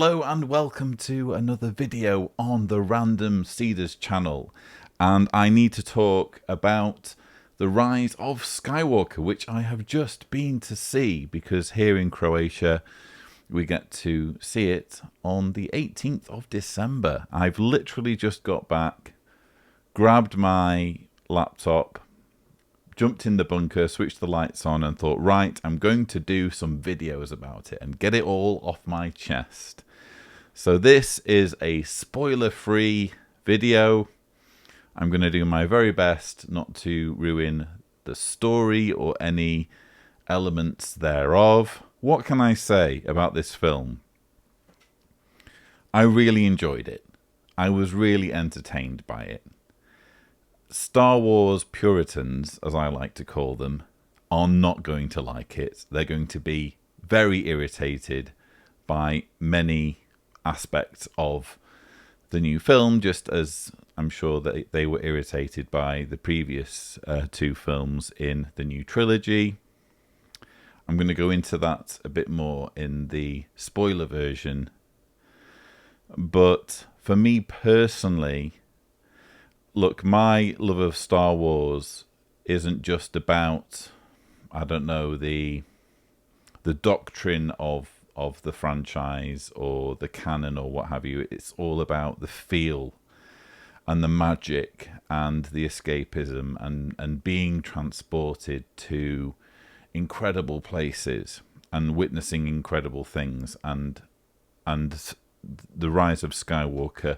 Hello and welcome to another video on the Random Seeders channel, and I need to talk about the Rise of Skywalker, which I have just been to see because here in Croatia we get to see it on the 18th of December. I've literally just got back, grabbed my laptop, jumped in the bunker, switched the lights on and thought, right, I'm going to do some videos about it and get it all off my chest. So this is a spoiler-free video. I'm going to do my very best not to ruin the story or any elements thereof. What can I say about this film? I really enjoyed it. I was really entertained by it. Star Wars Puritans, as I like to call them, are not going to like it. They're going to be very irritated by many aspects of the new film, just as I'm sure that they were irritated by the previous two films in the new trilogy. I'm going to go into that a bit more in the spoiler version. But for me personally, look, my love of Star Wars isn't just about, I don't know, the doctrine of the franchise or the canon or what have you. It's all about the feel and the magic and the escapism and being transported to incredible places and witnessing incredible things, and the Rise of Skywalker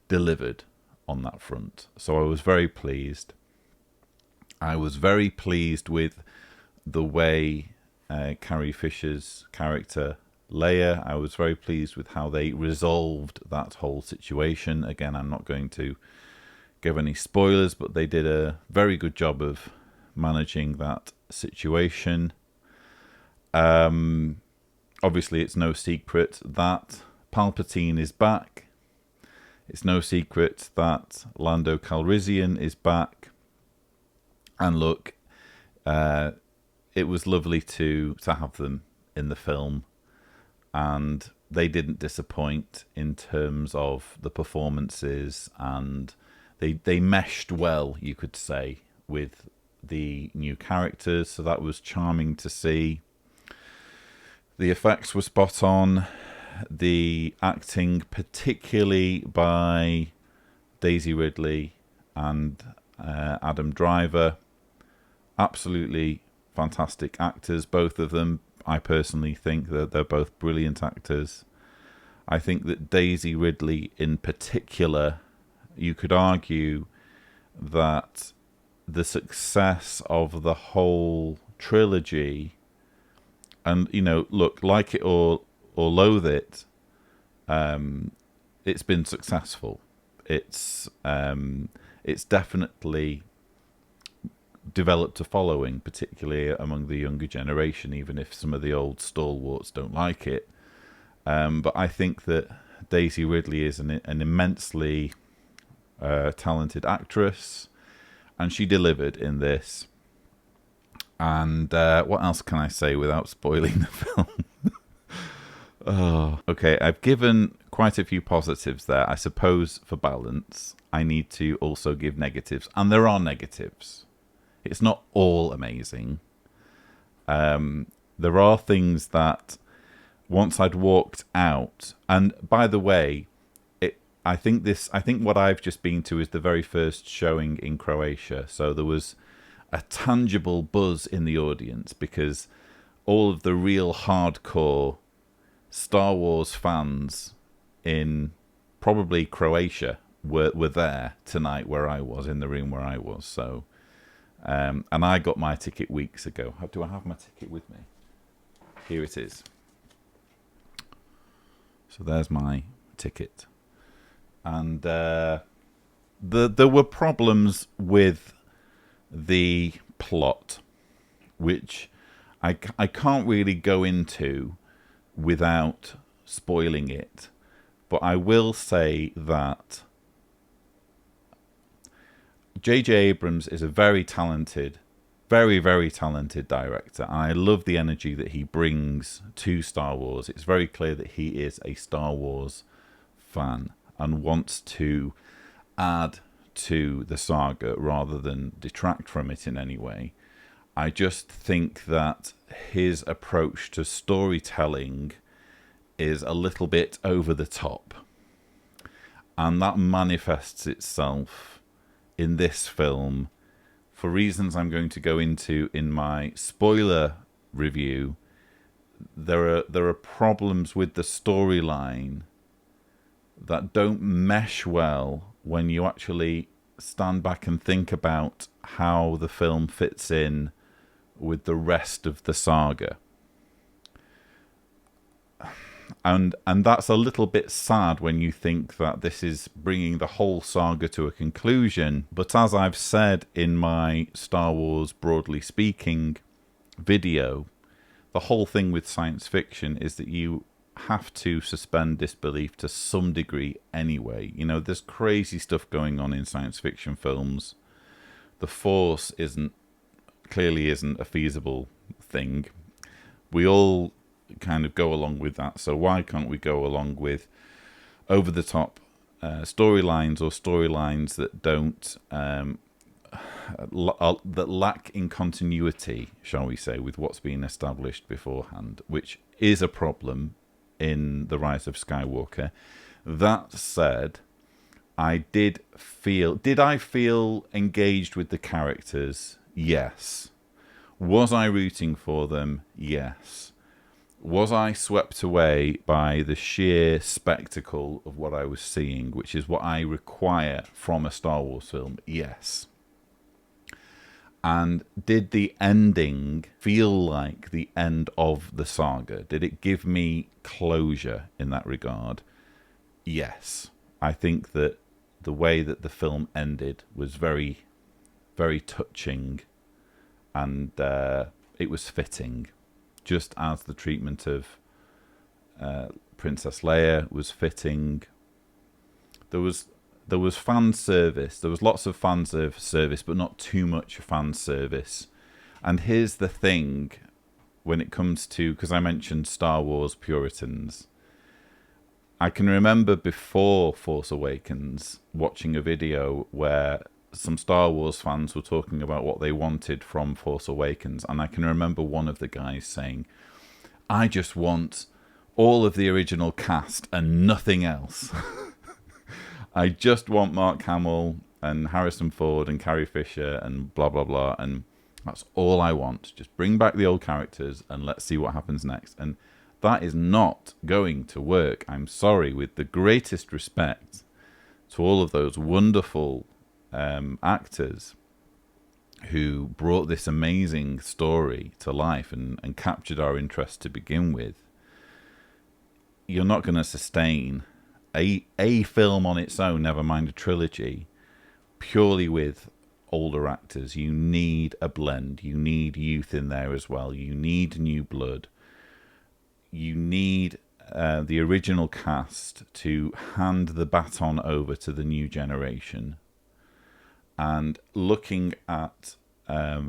delivered on that front. So I was very pleased. I was very pleased with the way Carrie Fisher's character Leia, I was very pleased with how they resolved that whole situation. Again, I'm not going to give any spoilers, but they did a very good job of managing that situation. Obviously, it's no secret that Palpatine is back. It's no secret that Lando Calrissian is back. And look, it was lovely to have them in the film. And they didn't disappoint in terms of the performances, and they meshed well, you could say, with the new characters. So that was charming to see. The effects were spot on. The acting, particularly by Daisy Ridley and Adam Driver, absolutely fantastic actors, both of them. I personally think that they're both brilliant actors. I think that Daisy Ridley in particular, you could argue that the success of the whole trilogy, and, you know, look, like it or loathe it, it's been successful. It's definitely developed a following, particularly among the younger generation, even if some of the old stalwarts don't like it. But I think that Daisy Ridley is an immensely talented actress, and she delivered in this. And what else can I say without spoiling the film? Oh, okay, I've given quite a few positives there. I suppose for balance, I need to also give negatives, and there are negatives. It's not all amazing. There are things that once I'd walked out, and by the way, I think what I've just been to is the very first showing in Croatia. So there was a tangible buzz in the audience because all of the real hardcore Star Wars fans in probably Croatia were there tonight where I was, in the room where I was. So. And I got my ticket weeks ago. Do I have my ticket with me? Here it is. So there's my ticket. And there were problems with the plot, which I can't really go into without spoiling it. But I will say that J.J. Abrams is a very talented very, very talented director. I love the energy that he brings to Star Wars. It's very clear that he is a Star Wars fan and wants to add to the saga rather than detract from it in any way. I just think that his approach to storytelling is a little bit over the top. And that manifests itself in this film for reasons I'm going to go into in my spoiler review. There are problems with the storyline that don't mesh well when you actually stand back and think about how the film fits in with the rest of the saga. And that's a little bit sad when you think that this is bringing the whole saga to a conclusion. But as I've said in my Star Wars Broadly Speaking video, the whole thing with science fiction is that you have to suspend disbelief to some degree anyway. You know, there's crazy stuff going on in science fiction films. The Force clearly isn't a feasible thing. We all kind of go along with that, so why can't we go along with over-the-top storylines, or storylines that don't that lack in continuity, shall we say, with what's been established beforehand, which is a problem in The Rise of Skywalker. That said, did I feel engaged with the characters? Yes. Was I rooting for them? Yes. Was I swept away by the sheer spectacle of what I was seeing, which is what I require from a Star Wars film? Yes. And did the ending feel like the end of the saga? Did it give me closure in that regard? Yes. I think that the way that the film ended was very, very touching, and it was fitting. Just as the treatment of Princess Leia was fitting. There was fan service. There was lots of fan service, but not too much fan service. And here's the thing, when it comes to, because I mentioned Star Wars Puritans, I can remember before Force Awakens watching a video where some Star Wars fans were talking about what they wanted from Force Awakens, and I can remember one of the guys saying, I just want all of the original cast and nothing else. I just want Mark Hamill and Harrison Ford and Carrie Fisher and blah, blah, blah, and that's all I want. Just bring back the old characters and let's see what happens next. And that is not going to work. I'm sorry, with the greatest respect to all of those wonderful actors who brought this amazing story to life and captured our interest to begin with. You're not going to sustain a film on its own, never mind a trilogy, purely with older actors. You need a blend. You need youth in there as well. You need new blood. You need the original cast to hand the baton over to the new generation. And looking at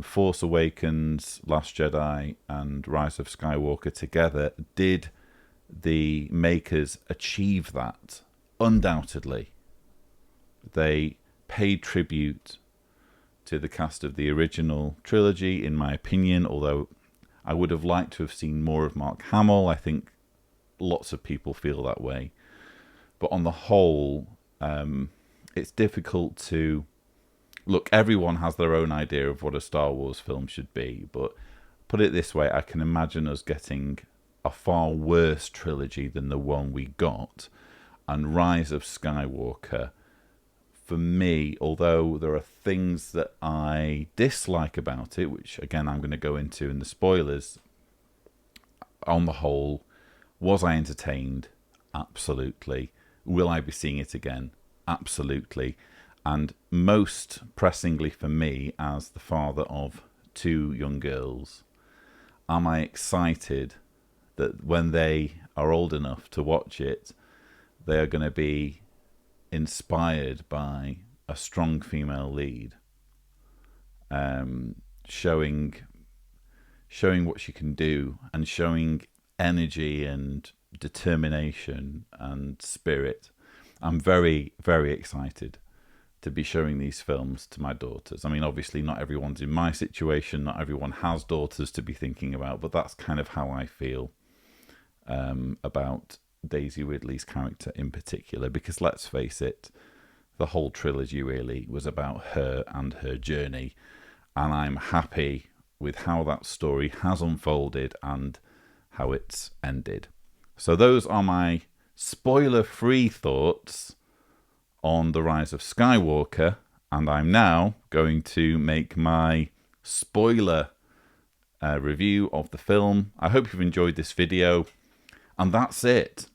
Force Awakens, Last Jedi, and Rise of Skywalker together, did the makers achieve that? Undoubtedly. They paid tribute to the cast of the original trilogy, in my opinion, although I would have liked to have seen more of Mark Hamill. I think lots of people feel that way. But on the whole, it's difficult to... Look, everyone has their own idea of what a Star Wars film should be, but put it this way, I can imagine us getting a far worse trilogy than the one we got. And Rise of Skywalker, for me, although there are things that I dislike about it, which again I'm going to go into in the spoilers, on the whole, was I entertained? Absolutely. Will I be seeing it again? Absolutely. And most pressingly for me, as the father of two young girls, am I excited that when they are old enough to watch it, they are going to be inspired by a strong female lead. showing what she can do, and showing energy and determination and spirit. I'm very, very excited to be showing these films to my daughters. I mean, obviously not everyone's in my situation, not everyone has daughters to be thinking about, but that's kind of how I feel about Daisy Ridley's character in particular, because let's face it, the whole trilogy really was about her and her journey, and I'm happy with how that story has unfolded and how it's ended. So those are my spoiler-free thoughts on The Rise of Skywalker, and I'm now going to make my spoiler review of the film. I hope you've enjoyed this video, and that's it.